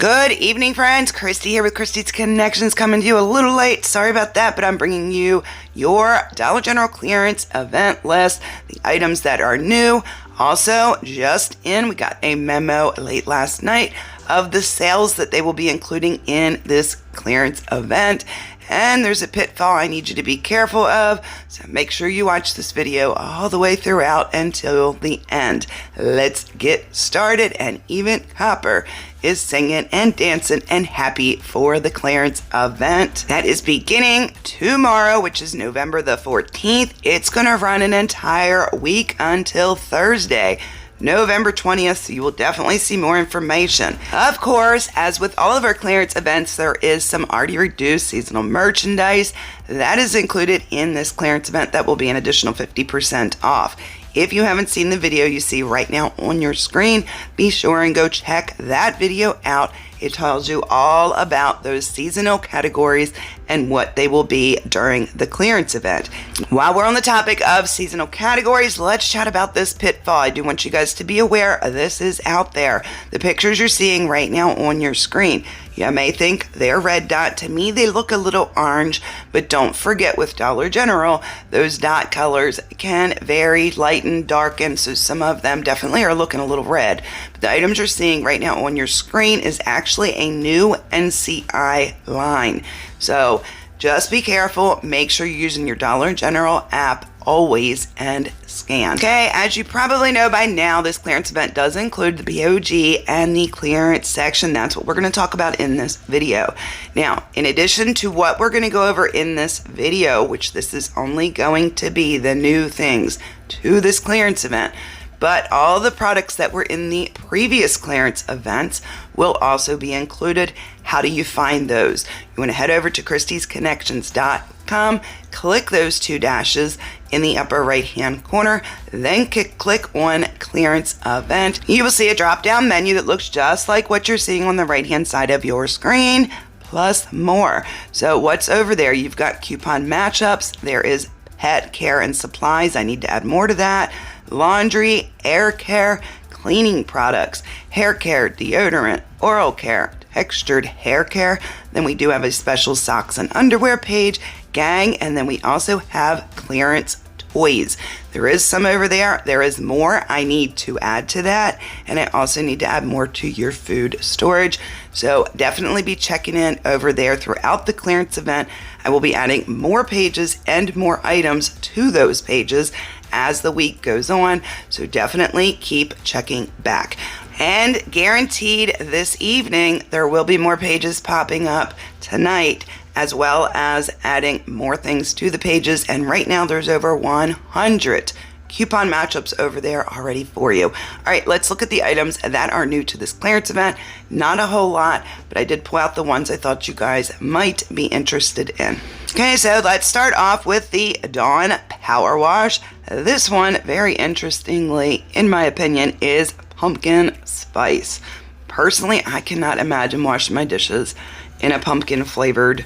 Good evening, friends. Kristie here with Kristie's Connections, coming to you a little late. Sorry about that, but I'm bringing you your Dollar General clearance event list, the items that are new. Also, just in, we got a memo late last night of the sales that they will be including in this clearance event. And there's a pitfall I need you to be careful of, so make sure you watch this video all the way throughout until the end. Let's get started. And even Copper is singing and dancing and happy for the clearance event that is beginning tomorrow, which is November the 14th. It's gonna run an entire week until Thursday, November 20th, so you will definitely see more information. Of course, as with all of our clearance events, there is some already reduced seasonal merchandise that is included in this clearance event that will be an additional 50% off. If you haven't seen the video you see right now on your screen, be sure and go check that video out. It tells you all about those seasonal categories and what they will be during the clearance event. While we're on the topic of seasonal categories, let's chat about this pitfall. I do want you guys to be aware this is out there. The pictures you're seeing right now on your screen, you may think they're red dot. To me, they look a little orange, but don't forget with Dollar General, those dot colors can vary, lighten, darken, so some of them definitely are looking a little red. But the items you're seeing right now on your screen is actually a new NCI line. So just be careful. Make sure you're using your Dollar General app always and scan. Okay, as you probably know by now, this clearance event does include the BOG and the clearance section. That's what we're going to talk about in this video. Now, in addition to what we're going to go over in this video, which this is only going to be the new things to this clearance event, but all the products that were in the previous clearance events will also be included. How do you find those? You want to head over to kristiesconnections.com, click those two dashes in the upper right hand corner, then click on clearance event. You will see a drop down menu that looks just like what you're seeing on the right hand side of your screen, plus more. So what's over there? You've got coupon matchups. There is pet care and supplies. I need to add more to that. Laundry, air care, cleaning products, hair care, deodorant, oral care, textured hair care. Then we do have a special socks and underwear page, gang, and then we also have clearance toys. There is some over there. There is more I need to add to that, and I also need to add more to your food storage. So definitely be checking in over there throughout the clearance event. I will be adding more pages and more items to those pages as the week goes on, so definitely keep checking back. And guaranteed this evening, there will be more pages popping up tonight, as well as adding more things to the pages. And right now there's over 100 coupon matchups over there already for you. All right, let's look at the items that are new to this clearance event. Not a whole lot, but I did pull out the ones I thought you guys might be interested in. Okay, so let's start off with the Dawn Power Wash. This one, very interestingly, in my opinion, is pumpkin spice. Personally, I cannot imagine washing my dishes in a pumpkin flavored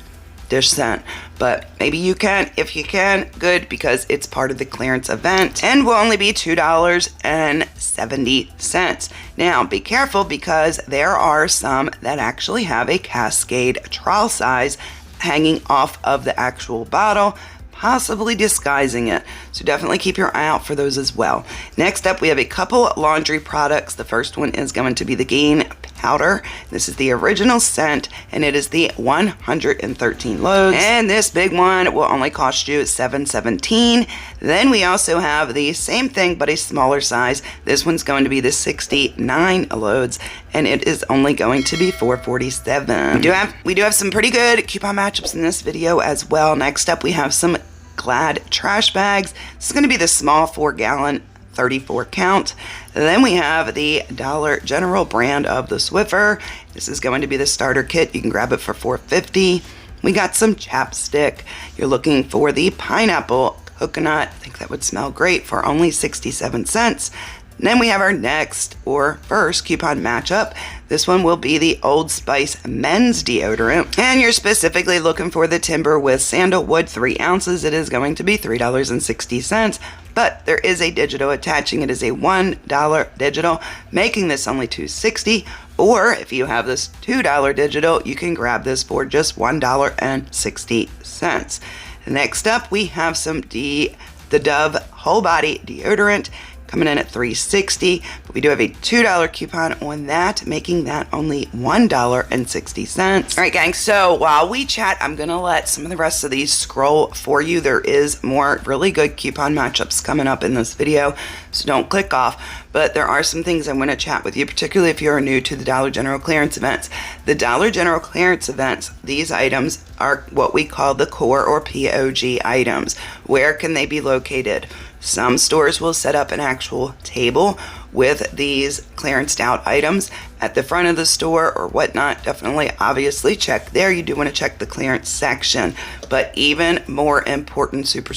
dish scent, but maybe you can. If you can, good, because it's part of the clearance event and will only be $2.70. Now be careful, because there are some that actually have a Cascade trial size hanging off of the actual bottle, possibly disguising it. So definitely keep your eye out for those as well. Next up, we have a couple laundry products. The first one is going to be the Gain Powder. This is the original scent, and it is the 113 loads. And this big one will only cost you $7.17. Then we also have the same thing, but a smaller size. This one's going to be the 69 loads, and it is only going to be $4.47. We do have some pretty good coupon matchups in this video as well. Next up, we have some Glad trash bags. This is going to be the small 4-gallon 34 count. Then we have the Dollar General brand of the Swiffer. This is going to be the starter kit. You can grab it for $4.50. We got some chapstick. You're looking for the pineapple coconut. I think that would smell great for only 67 cents. Then we have our next or first coupon matchup. This one will be the Old Spice men's deodorant, and you're specifically looking for the Timber with Sandalwood 3 ounces. It is going to be $3.60, but there is a digital attaching. It is a $1 digital, making this only $2.60 Or if you have this $2 digital, you can grab this for just $1.60. Next up, we have the Dove Whole Body Deodorant coming in at $3.60, but we do have a $2 coupon on that, making that only $1.60. All right, gang, so while we chat, I'm gonna let some of the rest of these scroll for you. There is more really good coupon matchups coming up in this video, so don't click off, but there are some things I want to chat with you, particularly if you're new to the Dollar General clearance events. The Dollar General clearance events, these items are what we call the core or POG items. Where can they be located? Some stores will set up an actual table with these clearanced out items at the front of the store or whatnot. Definitely, obviously, check there. You do want to check the clearance section. But even more important, super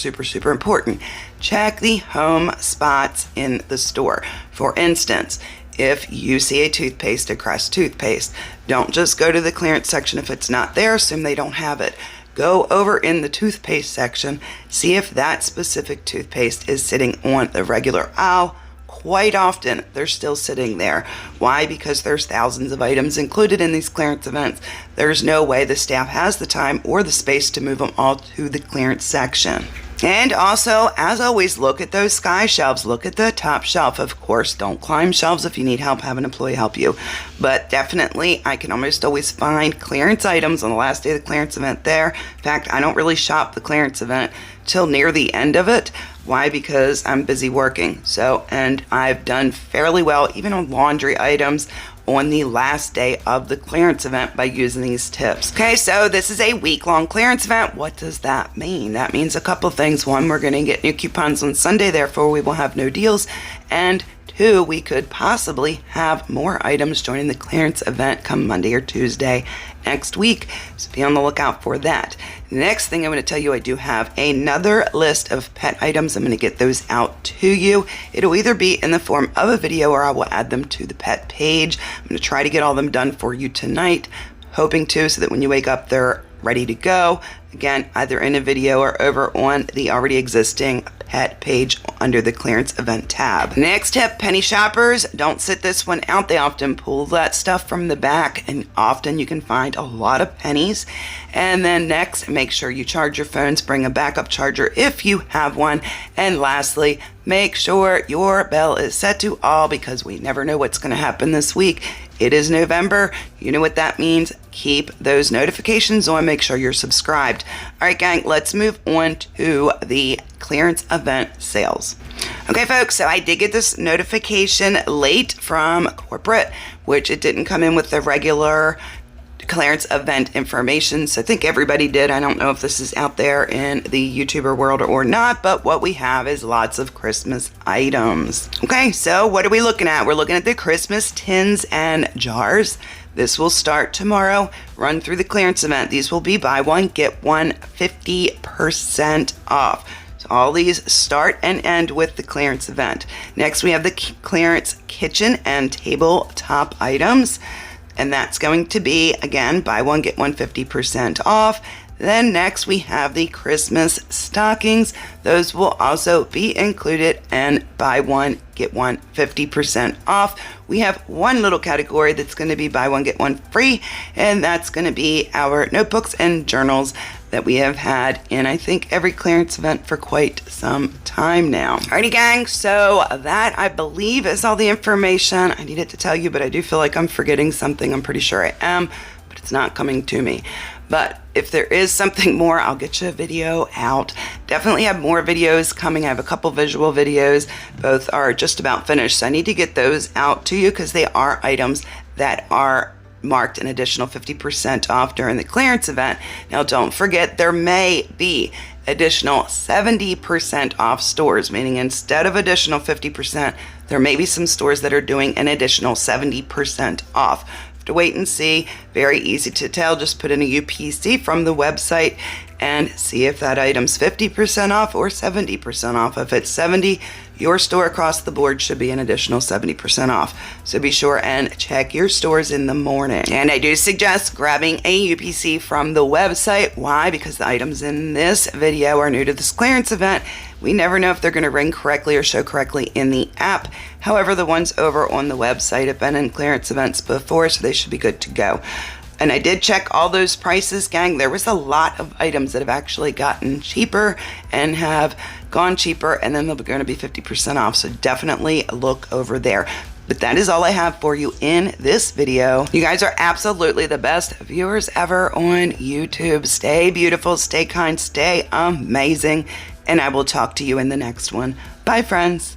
important, check the home spots in the store. For instance, if you see a toothpaste, a Crest toothpaste, don't just go to the clearance section if it's not there. Assume they don't have it. Go over in the toothpaste section, see if that specific toothpaste is sitting on the regular aisle. Quite often, they're still sitting there. Why? Because there's thousands of items included in these clearance events. There's no way the staff has the time or the space to move them all to the clearance section. And also, as always, look at those sky shelves. Look at the top shelf. Of course, don't climb shelves. If you need help, have an employee help you. But definitely, I can almost always find clearance items on the last day of the clearance event there. In fact, I don't really shop the clearance event till near the end of it. Why? Because I'm busy working. And I've done fairly well, even on laundry items, on the last day of the clearance event by using these tips. Okay, so this is a week-long clearance event. What does that mean? That means a couple things. One, we're going to get new coupons on Sunday, therefore we will have no deals. And two, we could possibly have more items joining the clearance event come Monday or Tuesday next week. So be on the lookout for that. Next thing I'm going to tell you, I do have another list of pet items. I'm going to get those out to you. It'll either be in the form of a video or I will add them to the pet page. I'm going to try to get all them done for you tonight, hoping to, so that when you wake up, they're ready to go. Again, either in a video or over on the already existing pet page under the clearance event tab. Next tip, penny shoppers, don't sit this one out. They often pull that stuff from the back, and often you can find a lot of pennies. And then next, make sure you charge your phones, bring a backup charger if you have one. And lastly, make sure your bell is set to all, because we never know what's going to happen this week. It is November. You know what that means. Keep those notifications on. Make sure you're subscribed. All right, gang, let's move on to the clearance event sales. Okay, folks, so I did get this notification late from corporate, which it didn't come in with the regular clearance event information. So I think everybody did. I don't know if this is out there in the YouTuber world or not, but what we have is lots of Christmas items. Okay, so what are we looking at? We're looking at the Christmas tins and jars. This will start tomorrow, run through the clearance event. These will be buy one, get one 50% off. So all these start and end with the clearance event. Next, we have the clearance kitchen and tabletop items. And that's going to be, again, buy one, get one 50% off. Then next we have the Christmas stockings. Those will also be included, and buy one, get one 50% off. We have one little category that's going to be buy one, get one free, and that's going to be our notebooks and journals that we have had in, I think, every clearance event for quite some time now. Alrighty, gang, so that, I believe, is all the information I needed to tell you, but I do feel like I'm forgetting something. I'm pretty sure I am, but it's not coming to me. But if there is something more, I'll get you a video out. Definitely have more videos coming. I have a couple visual videos. Both are just about finished, so I need to get those out to you because they are items that are marked an additional 50% off during the clearance event. Now, don't forget, there may be additional 70% off stores, meaning instead of additional 50%, there may be some stores that are doing an additional 70% off. To wait and see. Very easy to tell. Just put in a UPC from the website and see if that item's 50% off or 70% off. If it's 70, your store across the board should be an additional 70% off. So be sure and check your stores in the morning. And I do suggest grabbing a UPC from the website. Why? Because the items in this video are new to this clearance event. We never know if they're going to ring correctly or show correctly in the app. However, the ones over on the website have been in clearance events before, so they should be good to go. And I did check all those prices, gang. There was a lot of items that have actually gotten cheaper and have gone cheaper, and then they're going to be 50% off. So definitely look over there. But that is all I have for you in this video. You guys are absolutely the best viewers ever on YouTube. Stay beautiful, stay kind, stay amazing. And I will talk to you in the next one. Bye, friends.